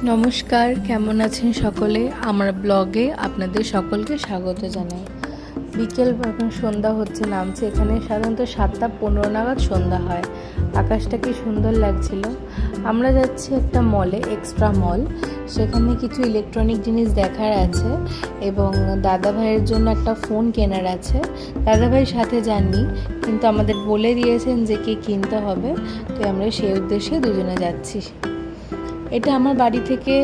নমস্কার, কেমন আছেন সকলে? আমার ব্লগে আপনাদের সকলকে স্বাগত জানাই। বিকেল এখন সন্ধ্যা হচ্ছে, নামছে। এখানে সাধারণত 7:15 নাগাদ সন্ধ্যা হয়। আকাশটা কি সুন্দর লাগছিল। আমরা যাচ্ছি একটা মলে, এক্সট্রা মল। সেখানে কিছু ইলেকট্রনিক জিনিস দেখার আছে এবং দাদা ভাইয়ের জন্য একটা ফোন কেনার আছে। দাদা ভাইয়ের সাথে যাননি, কিন্তু আমাদের বলে দিয়েছেন যে কি কিনতে হবে, তো আমরা সেই উদ্দেশ্যে দুজনে যাচ্ছি। এটা আমার বাড়ি থেকে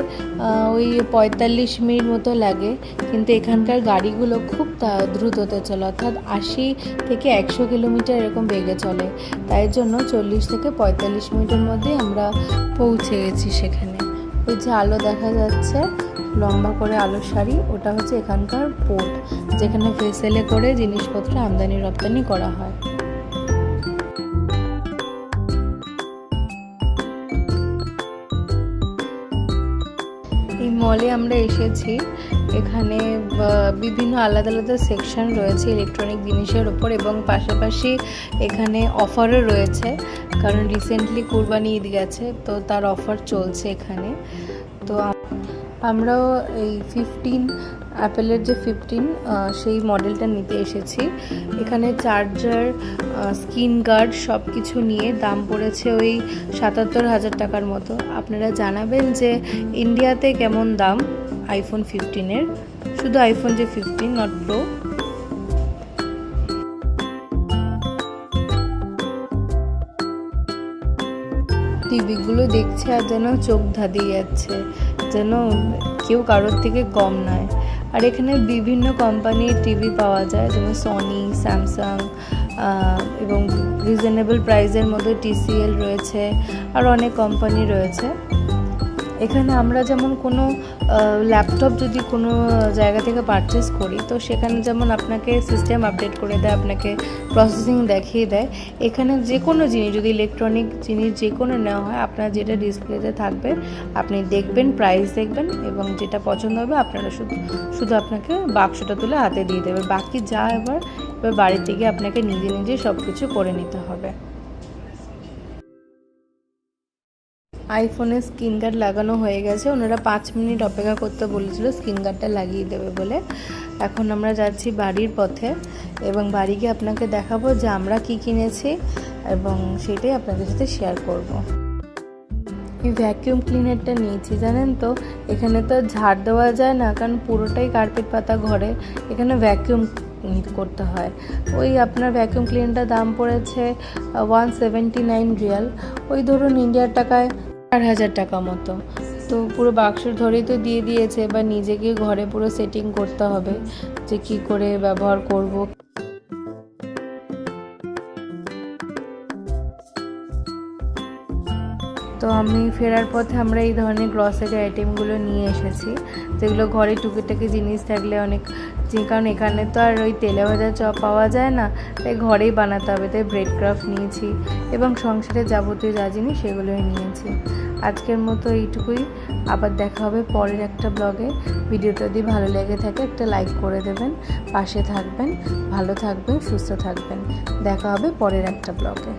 ওই 45 মিনিট মতো লাগে, কিন্তু এখানকার গাড়িগুলো খুব দ্রুততে চলে, অর্থাৎ 80 থেকে 100 কিলোমিটার এরকম বেগে চলে। তাই জন্য 40 থেকে 45 মিনিটের মধ্যে আমরা পৌঁছে গেছি সেখানে। ওই যে আলো দেখা যাচ্ছে, লম্বা করে আলোর সারি, ওটা হচ্ছে এখানকার পোর্ট, যেখানে ভেসেলে করে জিনিসপত্র আমদানি রপ্তানি করা হয়। এই মলে আমরা এসেছি। এখানে বিভিন্ন আলাদা আলাদা সেকশন রয়েছে ইলেকট্রনিক জিনিসের ওপর, এবং পাশাপাশি এখানে অফারও রয়েছে, কারণ রিসেন্টলি কুরবানি ঈদ গেছে, তো তার অফার চলছে এখানে। তো আমরাও এই 15 অ্যাপেলের যে 15 সেই মডেলটা নিতে এসেছি। এখানে চার্জার, স্ক্রিন গার্ড সব কিছু নিয়ে দাম পড়েছে ওই 77,000 টাকার মতো। আপনারা জানাবেন যে ইন্ডিয়াতে কেমন দাম আইফোন 15-এর, শুধু আইফোন যে 15, নট প্রো। টিভিগুলো দেখছে আর যেন চোখ ধাঁধিয়ে যাচ্ছে, যেন কেউ কারোর থেকে কম নয়। আর এখানে বিভিন্ন কোম্পানির টিভি পাওয়া যায়, যেমন সনি, স্যামসাং, এবং রিজনেবল প্রাইসের মধ্যে TCL রয়েছে, আর অনেক কোম্পানি রয়েছে। এখানে আমরা যেমন কোনো ল্যাপটপ যদি কোনো জায়গা থেকে পারচেস করি, তো সেখানে যেমন আপনাকে সিস্টেম আপডেট করে দেয়, আপনাকে প্রসেসিং দেখিয়ে দেয়। এখানে যে কোনো জিনিস, যদি ইলেকট্রনিক জিনিস যে কোনো নেওয়া হয়, আপনার যেটা ডিসপ্লেতে থাকবে আপনি দেখবেন, প্রাইস দেখবেন, এবং যেটা পছন্দ হবে আপনারা শুধু আপনাকে বাক্সটা তুলে হাতে দিয়ে দেবে। বাকি যা এবার বাড়িতে গিয়ে আপনাকে নিজে নিজে সব কিছু করে নিতে হবে। আইফোনের স্ক্রিন গার্ড লাগানো হয়ে গেছে। ওনারা 5 মিনিট অপেক্ষা করতে বলেছিল স্ক্রিন গার্ডটা লাগিয়ে দেবে বলে। এখন আমরা যাচ্ছি বাড়ির পথে, এবং বাড়ি গিয়ে আপনাকে দেখাবো যে আমরা কি কিনেছি, এবং সেটাই আপনাদের সাথে শেয়ার করব। এই ভ্যাকিউম ক্লিনারটা নিয়েছি, জানেন তো এখানে তো ঝাড় দেওয়া যায় না, কারণ পুরোটাই কার্পেট পাতা ঘরে। এখানে ভ্যাকিউম করতে হয়। ওই আপনার ভ্যাকিউম ক্লিনারটার দাম পড়েছে 179 রিয়াল, ওই ধরুন ইন্ডিয়ার টাকায় 4,000 টাকা মতো। তো পুরো বাক্স ধরেই তো দিয়ে দিয়েছে, এবার নিজেকে ঘরে পুরো সেটিং করতে হবে যে কি করে ব্যবহার করব। তো আমি ফেরার পথে আমরা এই ধরনের গ্রসারি আইটেমগুলো নিয়ে এসেছি, যেগুলো ঘরে টুকিটাকি জিনিস থাকলে অনেক, কারণ এখানে তো আর ওই তেলে ভাজা চপ পাওয়া যায় না, তাই ঘরেই বানাতে হবে। তাই ব্রেড ক্রাফট নিয়েছি, এবং সংসারের যাবতীয় যা জিনিস সেগুলোই নিয়েছি। আজকের মতো এইটুকুই। আবার দেখা হবে পরের একটা ব্লগে। ভিডিওটা যদি ভালো লেগে থাকে একটা লাইক করে দেবেন, পাশে থাকবেন, ভালো থাকবেন, সুস্থ থাকবেন। দেখা হবে পরের একটা ব্লগে।